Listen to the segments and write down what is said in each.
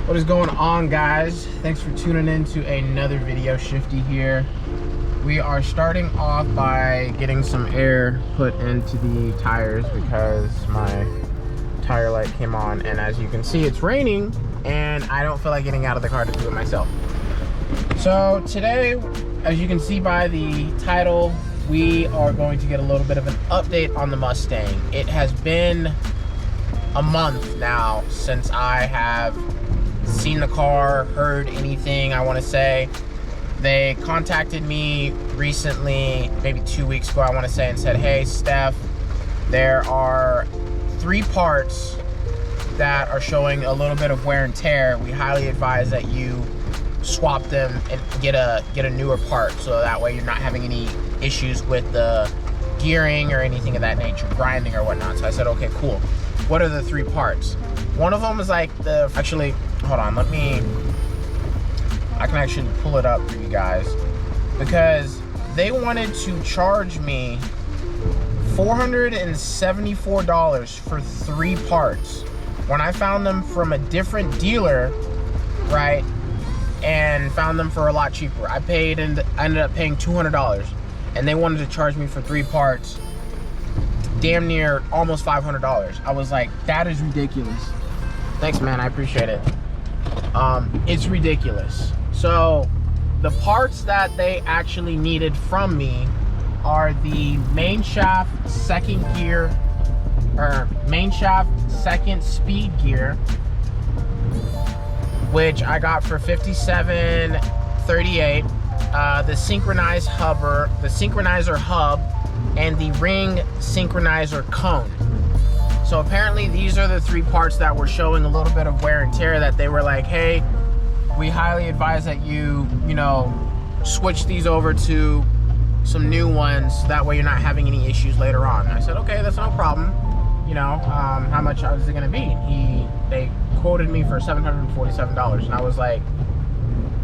What is going on, guys? Thanks for tuning in to another video. Shifty here. We are starting off by getting some air put into the tires because my tire light came on, and as you can see, it's raining and I don't feel like getting out of the car to do it myself. So today, as you can see by the title, we are going to get a little bit of an update on the Mustang. It has been a month now since I have seen the car, heard anything. I want to say they contacted me recently, maybe 2 weeks ago, I want to say, and said, hey Steph, there are 3 parts that are showing a little bit of wear and tear. We highly advise that you swap them and get a newer part, so that way you're not having any issues with the gearing or anything of that nature, grinding or whatnot. So I said, okay, cool. What are the 3 parts? One of them is like actually, hold on, I can actually pull it up for you guys, because they wanted to charge me $474 for 3 parts when I found them from a different dealer, right? And found them for a lot cheaper. I ended up paying $200, and they wanted to charge me for 3 parts damn near almost $500. I was like, that is ridiculous. Thanks, man, I appreciate it. It's ridiculous. So the parts that they actually needed from me are the main shaft second gear, or main shaft second speed gear, which I got for $57.38. The synchronizer hub, and the ring synchronizer cone. So apparently these are the 3 parts that were showing a little bit of wear and tear, that they were like, hey, we highly advise that you switch these over to some new ones, so that way you're not having any issues later on. And I said, okay, that's no problem. How much is it gonna be? They quoted me for $747, and I was like,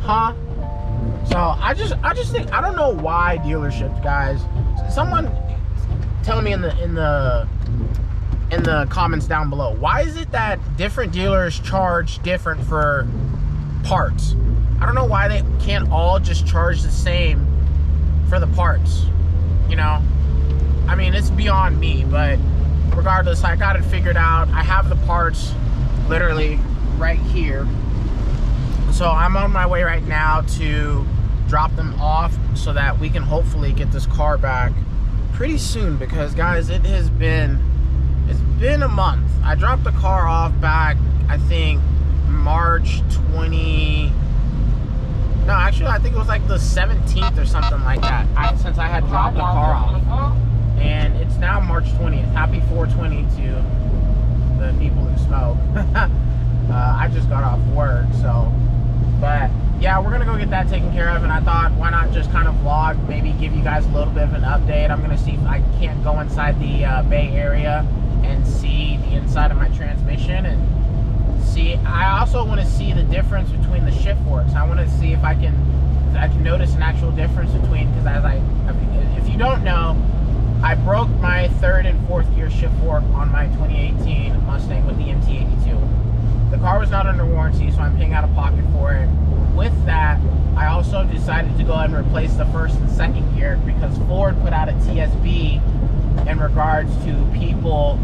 huh? So I just think, I don't know why dealerships, guys. Someone tell me in the comments down below, why is it that different dealers charge different for parts? I don't know why they can't all just charge the same for the parts. I mean, it's beyond me, but regardless, I got it figured out. I have the parts literally right here, so I'm on my way right now to drop them off so that we can hopefully get this car back pretty soon, because guys, it's been a month. I dropped the car off back, I think March 20, no, actually I think it was like the 17th or something like that, since I had dropped the car off, and it's now March 20th. Happy 420 to the people who smoke. I just got off work, so, but yeah, we're gonna go get that taken care of, and I thought, why not just kind of vlog, maybe give you guys a little bit of an update. I'm gonna see if I can't go inside the Bay Area and see the inside of my transmission, and see, I also want to see the difference between the shift forks. I want to see if I can notice an actual difference between, because if you don't know, I broke my 3rd and 4th gear shift fork on my 2018 Mustang with the MT82. The car was not under warranty, so I'm paying out of pocket for it. With that, I also decided to go ahead and replace the 1st and 2nd gear, because Ford put out a TSB in regards to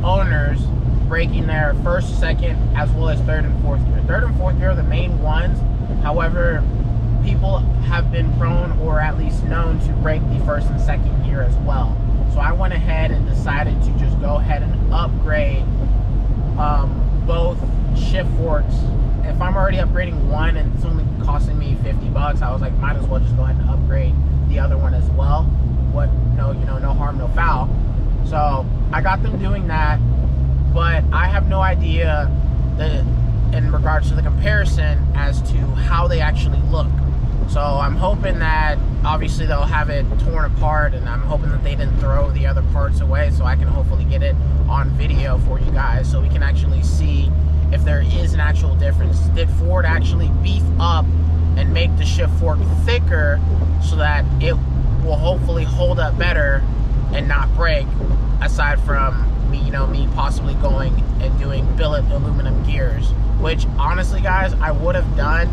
owners breaking their 1st, 2nd, as well as 3rd and 4th gear. 3rd and 4th gear are the main ones. However, people have been prone, or at least known, to break the 1st and 2nd gear as well. So I went ahead and decided to just go ahead and upgrade both shift forks. If I'm already upgrading one and it's only costing me $50, I was like, might as well just go ahead and upgrade the other one as well. No harm, no foul. So I got them doing that, but I have no idea in regards to the comparison as to how they actually look. So I'm hoping that obviously they'll have it torn apart, and I'm hoping that they didn't throw the other parts away, so I can hopefully get it on video for you guys, so we can actually see if there is an actual difference. Did Ford actually beef up and make the shift fork thicker so that it will hopefully hold up better and not break, aside from me possibly going and doing billet aluminum gears, which honestly, guys, I would have done,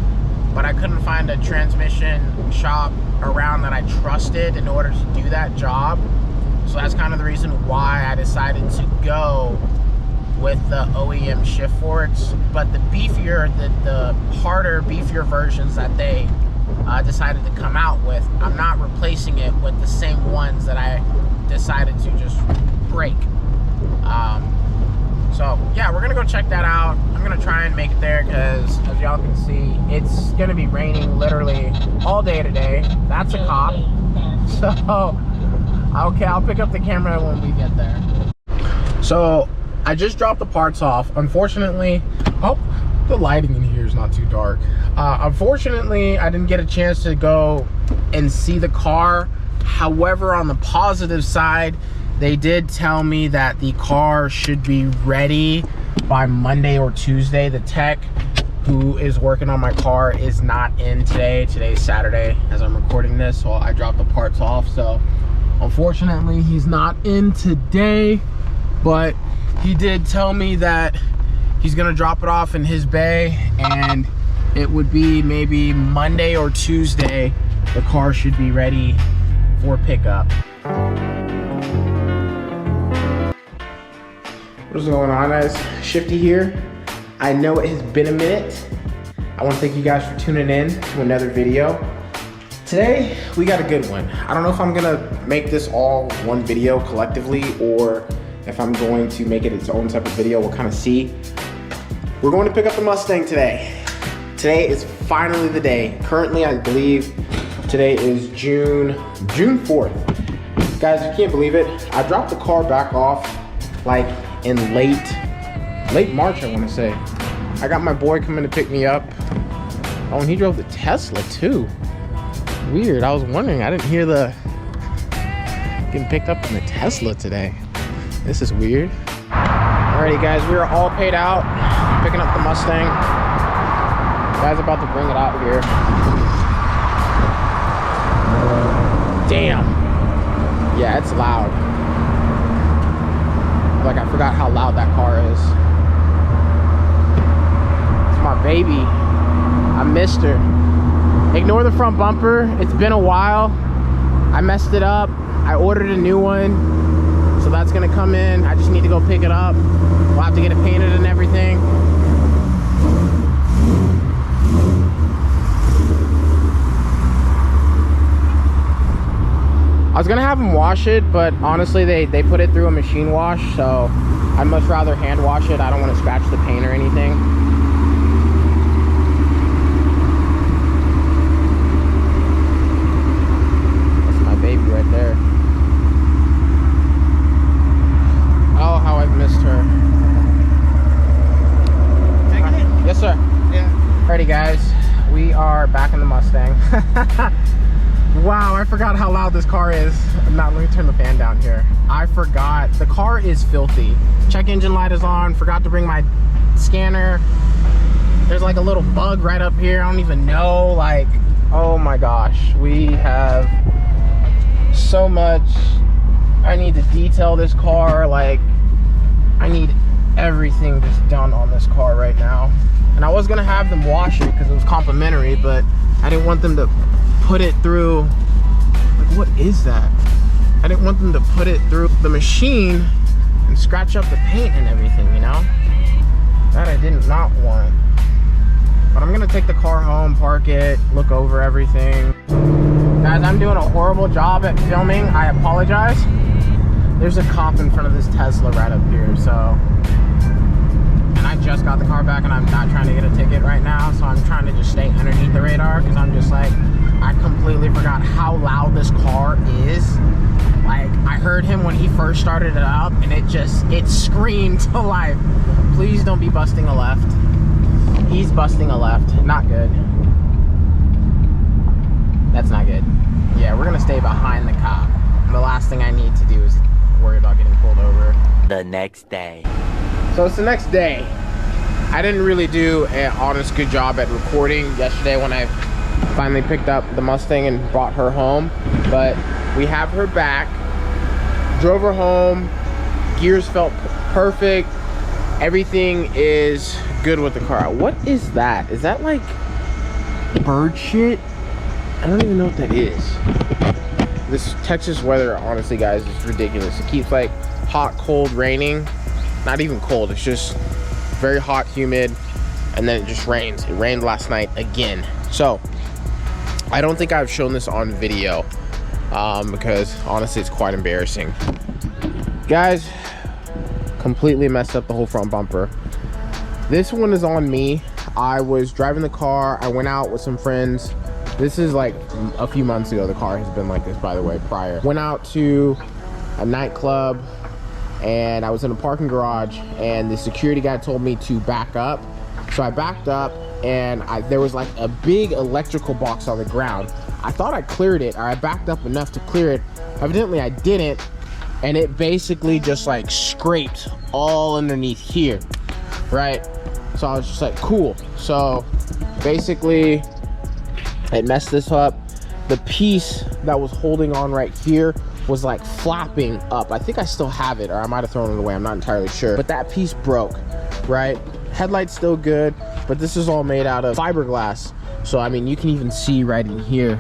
but I couldn't find a transmission shop around that I trusted in order to do that job. So that's kind of the reason why I decided to go with the OEM shift forks. But the beefier, the harder, beefier versions that they decided to come out with, I'm not replacing it with the same ones that I decided to just break. So yeah, we're gonna go check that out. I'm gonna try and make it there because, as y'all can see, it's gonna be raining literally all day today. That's a cop. So okay, I'll pick up the camera when we get there. So I just dropped the parts off. Unfortunately, oh, the lighting in here is not too dark. Unfortunately, I didn't get a chance to go and see the car. However, on the positive side, they did tell me that the car should be ready by Monday or Tuesday. The tech who is working on my car is not in today. Today's Saturday as I'm recording this, so I dropped the parts off. So unfortunately, he's not in today, but he did tell me that he's gonna drop it off in his bay, and it would be maybe Monday or Tuesday the car should be ready for pickup. What is going on, guys? Shifty here. I know it has been a minute. I want to thank you guys for tuning in to another video. Today we got a good one. I don't know if I'm gonna make this all one video collectively or if I'm going to make it its own separate video. We'll kind of see. We're going to pick up the Mustang today. Today is finally the day. Currently, I believe today is June 4th. Guys, you can't believe it. I dropped the car back off like in late March, I want to say. I got my boy coming to pick me up. Oh, and he drove the Tesla too. Weird. I was wondering. I didn't hear the getting picked up in the Tesla today. This is weird. Alrighty, guys, we are all paid out, picking up the Mustang. Guy's about to bring it out here. Damn. Yeah, it's loud. Like, I forgot how loud that car is. It's my baby. I missed her. Ignore the front bumper. It's been a while. I messed it up. I ordered a new one. So that's gonna come in. I just need to go pick it up. We'll have to get it painted and everything. I was gonna have them wash it, but honestly, they put it through a machine wash, so I'd much rather hand wash it. I don't want to scratch the paint or anything. That's my baby right there. Oh, how I've missed her. Taking it? Yes, sir. Yeah. Alrighty, guys, we are back in the Mustang. Wow, I forgot how loud this car is. Let me turn the fan down here. I forgot. The car is filthy. Check engine light is on. Forgot to bring my scanner. There's like a little bug right up here. I don't even know. Like, oh my gosh. We have so much. I need to detail this car. Like, I need everything just done on this car right now. And I was gonna have them wash it because it was complimentary, but I didn't want them to put it through, like, what is that? I didn't want them to put it through the machine and scratch up the paint and everything, you know? That I did not want. But I'm gonna take the car home, park it, look over everything. Guys, I'm doing a horrible job at filming. I apologize. There's a cop in front of this Tesla right up here, so. And I just got the car back and I'm not trying to get a ticket right now, so I'm trying to just stay underneath the radar because I'm just like, I completely forgot how loud this car is. Like, I heard him when he first started it up and it screamed to life. Please don't be busting a left. He's busting a left. Not good. That's not good. Yeah, we're gonna stay behind the cop. The last thing I need to do is worry about getting pulled over. The next day. So it's the next day. I didn't really do an honest good job at recording yesterday when I finally picked up the Mustang and brought her home, but we have her back, drove her home, gears felt perfect. Everything is good with the car. What is that? Is that like bird shit? I don't even know what that is. This Texas weather, honestly guys, is ridiculous. It keeps like hot, cold, raining. Not even cold, it's just very hot, humid, and then it just rains. It rained last night again. So I don't think I've shown this on video because honestly it's quite embarrassing. Guys, completely messed up the whole front bumper. This one is on me. I was driving the car, I went out with some friends. This is like a few months ago. The car has been like this, by the way, prior. Went out to a nightclub and I was in a parking garage and the security guy told me to back up. So I backed up and there was like a big electrical box on the ground. I thought I cleared it, or I backed up enough to clear it. Evidently I didn't, and it basically just like scraped all underneath here, right? So I was just like, cool. So basically it messed this up. The piece that was holding on right here was like flapping up. I think I still have it, or I might have thrown it away, I'm not entirely sure. But that piece broke, right? Headlight's still good, but this is all made out of fiberglass. So I mean, you can even see right in here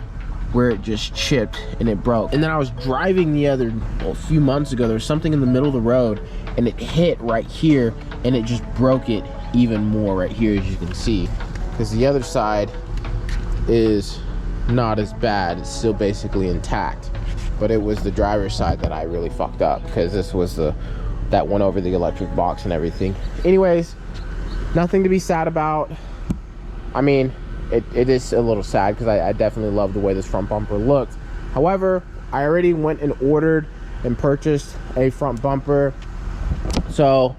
where it just chipped and it broke. And then I was driving a few months ago, there was something in the middle of the road and it hit right here and it just broke it even more right here, as you can see. Because the other side is not as bad, it's still basically intact. But it was the driver's side that I really fucked up, because this was that went over the electric box and everything. Anyways, nothing to be sad about. I mean, it is a little sad because I definitely love the way this front bumper looked. However, I already went and ordered and purchased a front bumper. So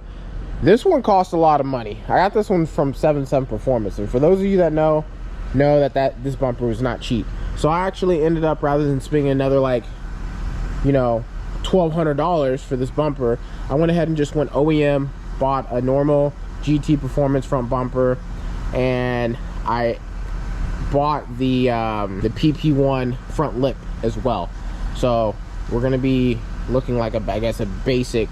this one cost a lot of money. I got this one from 77 Performance, and for those of you that know that this bumper was not cheap. So I actually ended up, rather than spending another like, you know, $1,200 for this bumper, I went ahead and just went OEM, bought a normal GT Performance front bumper, and I bought the PP1 front lip as well. So we're gonna be looking like I guess a basic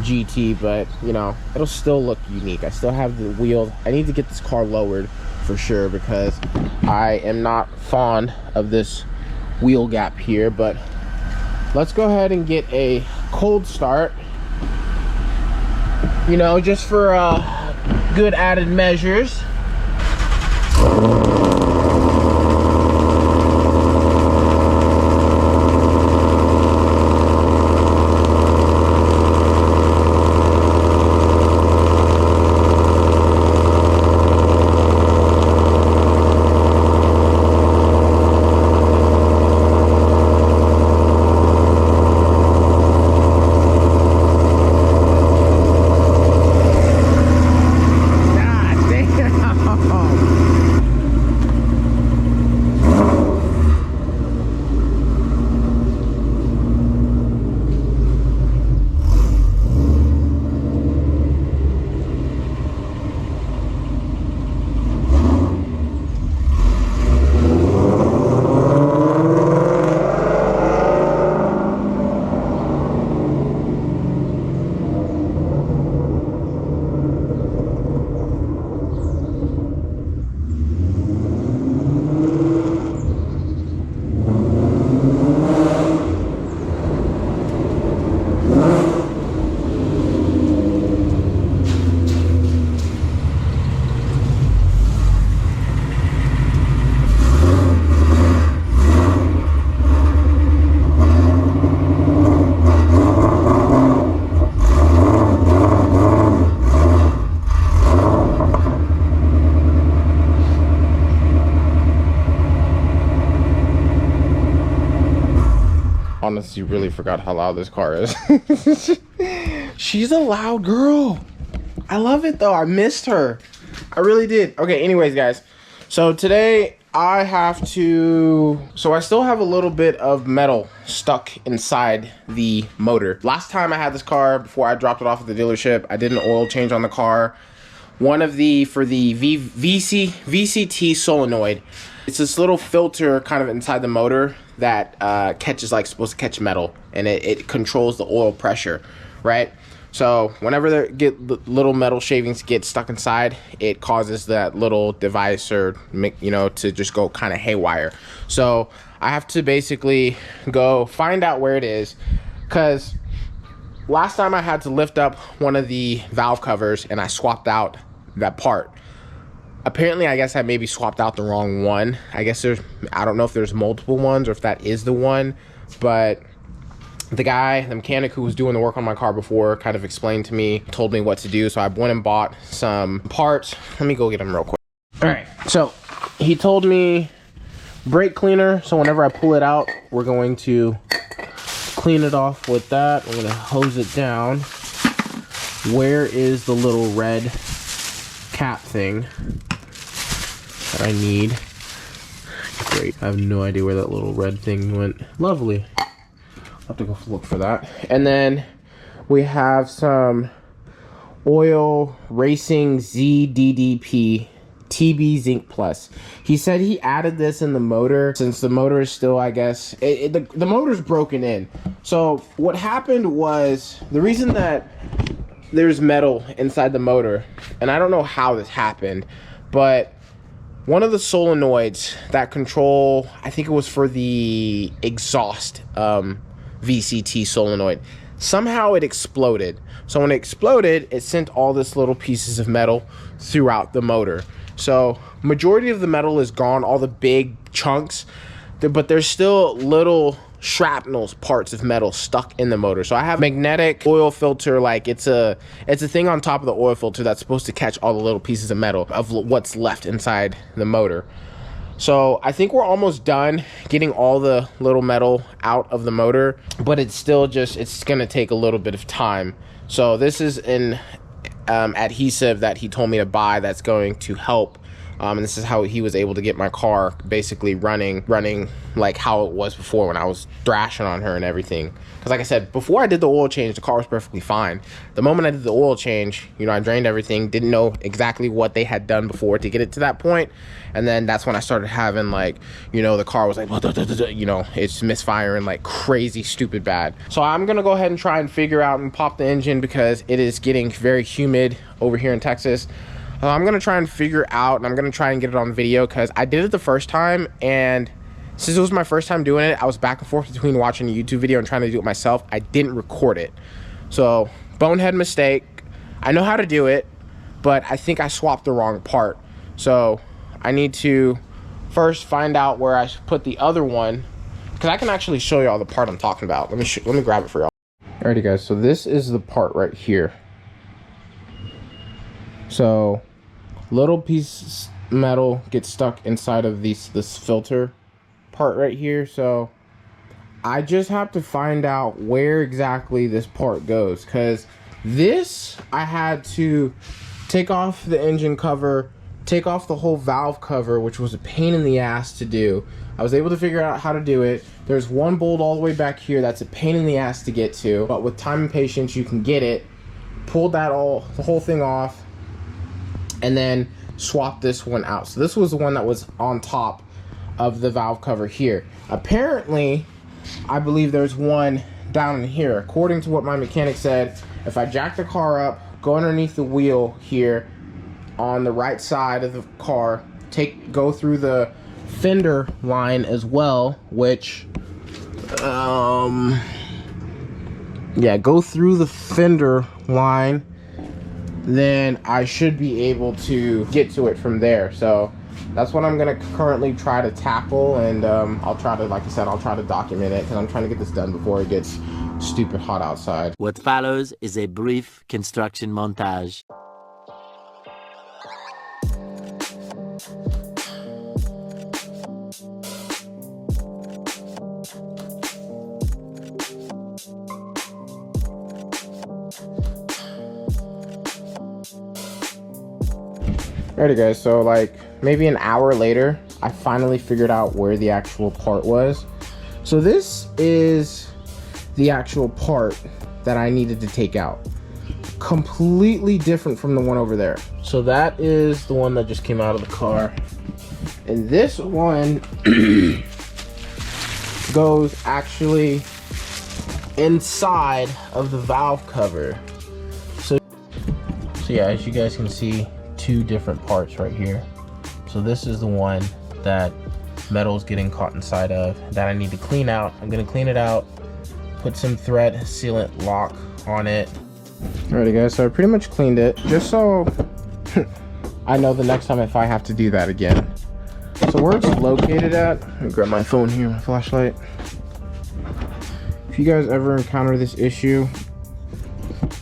GT, but you know, it'll still look unique. I still have the wheels. I need to get this car lowered for sure, because I am not fond of this wheel gap here. But let's go ahead and get a cold start, you know, just for good added measures. Honestly, really forgot how loud this car is. She's a loud girl. I love it though. I missed her. I really did. Okay, anyways, guys. So today I have to... So I still have a little bit of metal stuck inside the motor. Last time I had this car, before I dropped it off at the dealership, I did an oil change on the car. For the VCT solenoid. It's this little filter kind of inside the motor that catches, like, supposed to catch metal, and it controls the oil pressure, right? So whenever the little metal shavings get stuck inside, it causes that little device, or you know, to just go kind of haywire. So I have to basically go find out where it is, because last time I had to lift up one of the valve covers and I swapped out that part. Apparently, I guess I maybe swapped out the wrong one. I guess I don't know if there's multiple ones or if that is the one, but the mechanic who was doing the work on my car before kind of explained to me, told me what to do. So I went and bought some parts. Let me go get them real quick. All right, so he told me brake cleaner. So whenever I pull it out, we're going to clean it off with that. I'm gonna hose it down. Where is the little red cap thing that I need? Great, I have no idea where that little red thing went. Lovely. I'll have to go look for that. And then we have some oil racing ZDDP TB Zinc Plus. He said he added this in the motor since the motor is still, I guess, the motor's broken in. So what happened was, the reason that there's metal inside the motor, and I don't know how this happened, but one of the solenoids that control, I think it was for the exhaust, VCT solenoid, somehow it exploded. So when it exploded, it sent all this little pieces of metal throughout the motor. So majority of the metal is gone, all the big chunks, but there's still little shrapnel parts of metal stuck in the motor. So I have magnetic oil filter, like it's a thing on top of the oil filter that's supposed to catch all the little pieces of metal of what's left inside the motor. So I think we're almost done getting all the little metal out of the motor, but it's still it's gonna take a little bit of time. So this is an adhesive that he told me to buy that's going to help. And this is how he was able to get my car basically running like how it was before, when I was thrashing on her and everything. Because like I said, before I did the oil change, the car was perfectly fine. The moment I did the oil change, you know, I drained everything, didn't know exactly what they had done before to get it to that point. And then that's when I started having, like, you know, the car was like, you know, it's misfiring like crazy stupid bad. So I'm gonna go ahead and try and figure out and pop the engine, because it is getting very humid over here in Texas. I'm gonna try and figure out, and I'm gonna try and get it on video, because I did it the first time, and since it was my first time doing it, I was back and forth between watching a YouTube video and trying to do it myself. I didn't record it. So bonehead mistake. I know how to do it, but I think I swapped the wrong part. So I need to first find out where I should put the other one, because I can actually show you all the part I'm talking about. Let me grab it for y'all. Alrighty guys, so this is the part right here. So little piece of metal gets stuck inside of this filter part right here. So I just have to find out where exactly this part goes, because this, I had to take off the engine cover, take off the whole valve cover, which was a pain in the ass to do. I was able to figure out how to do it. There's one bolt all the way back here that's a pain in the ass to get to, but with time and patience you can get it. Pulled the whole thing off, and then swap this one out. So this was the one that was on top of the valve cover here. Apparently, I believe there's one down in here. According to what my mechanic said, if I jack the car up, go underneath the wheel here on the right side of the car, go through the fender line as well, which yeah, go through the fender line, then I should be able to get to it from there. So that's what I'm gonna currently try to tackle, and I'll try to, like I said, I'll try to document it, because I'm trying to get this done before it gets stupid hot outside. What follows is a brief construction montage. Alrighty guys, so like maybe an hour later, I finally figured out where the actual part was. So this is the actual part that I needed to take out. Completely different from the one over there. So that is the one that just came out of the car. And this one goes actually inside of the valve cover. So yeah, as you guys can see, two different parts right here. So this is the one that metal is getting caught inside of that I need to clean out. I'm gonna clean it out, put some thread sealant lock on it. Alrighty guys, so I pretty much cleaned it just so I know the next time if I have to do that again. So where it's located at, let me grab my phone here, my flashlight. If you guys ever encounter this issue,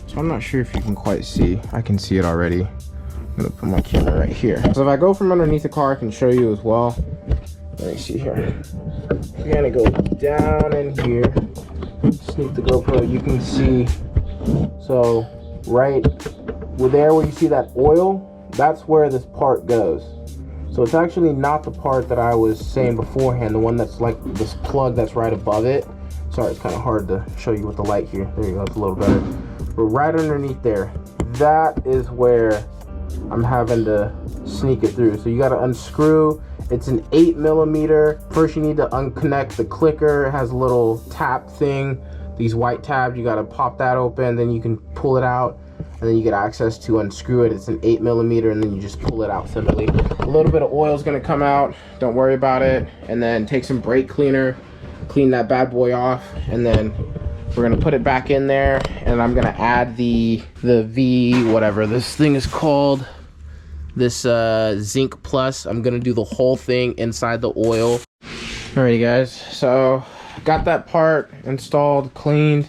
so I'm not sure if you can quite see. I can see it already. I'm gonna put my camera right here. So if I go from underneath the car, I can show you as well. Let me see here. You're gonna go down in here, sneak the GoPro, you can see. So right there where you see that oil, that's where this part goes. So it's actually not the part that I was saying beforehand, the one that's like this plug that's right above it. Sorry, it's kind of hard to show you with the light here. There you go, it's a little better. But right underneath there, that is where I'm having to sneak it through. So you got to unscrew. It's an 8mm. First you need to unconnect the clicker. It has a little tap thing, these white tabs. You got to pop that open, then you can pull it out, and then you get access to unscrew it. It's an 8mm, and then you just pull it out simply. A little bit of oil is going to come out, don't worry about it. And then take some brake cleaner, clean that bad boy off, and then we're gonna put it back in there, and I'm gonna add the V, whatever this thing is called, this Zinc Plus. I'm gonna do the whole thing inside the oil. Alrighty guys, so got that part installed, cleaned.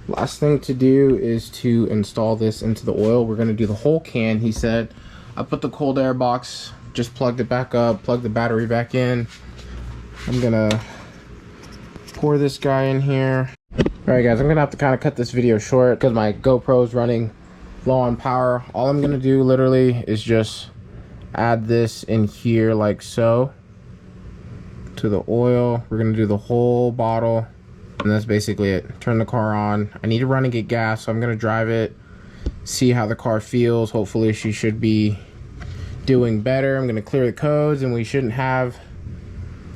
Last thing to do is to install this into the oil. We're gonna do the whole can, he said. I put the cold air box, just plugged it back up, plugged the battery back in. I'm gonna pour this guy in here. Alright guys, I'm gonna have to kind of cut this video short because my GoPro is running low on power. All I'm gonna do literally is just add this in here like so to the oil. We're gonna do the whole bottle, and that's basically it. Turn the car on. I need to run and get gas, so I'm gonna drive it, see how the car feels. Hopefully she should be doing better. I'm gonna clear the codes, and we shouldn't have,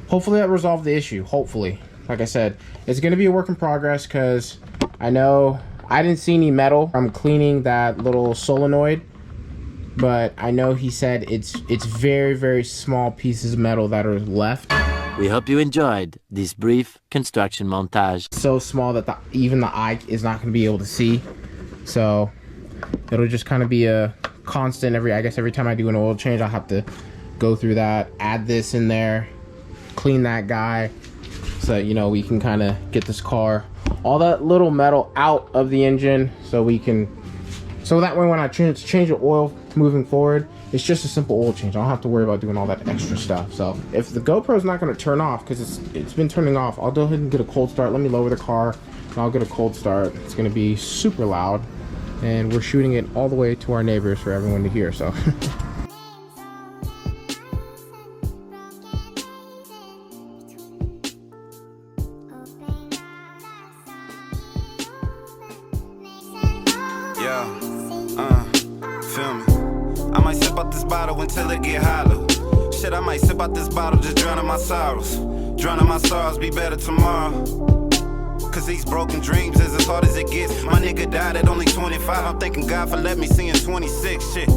hopefully that resolved the issue. Hopefully, like I said, it's gonna be a work in progress because I know I didn't see any metal. I'm cleaning that little solenoid, but I know he said it's very, very small pieces of metal that are left. We hope you enjoyed this brief construction montage. So small that even the eye is not gonna be able to see. So it'll just kind of be a constant I guess every time I do an oil change, I'll have to go through that, add this in there, clean that guy, so you know we can kind of get this car, all that little metal out of the engine, so that way when I change the oil moving forward, it's just a simple oil change. I don't have to worry about doing all that extra stuff. So if the GoPro's not going to turn off, because it's been turning off, I'll go ahead and get a cold start. Let me lower the car and I'll get a cold start. It's going to be super loud, and we're shooting it all the way to our neighbors for everyone to hear. So feel me? I might sip out this bottle until it get hollow. Shit, I might sip out this bottle, just drowning my sorrows. Drowning my sorrows, be better tomorrow. Cause these broken dreams is as hard as it gets. My nigga died at only 25. I'm thanking God for letting me see in 26. Shit.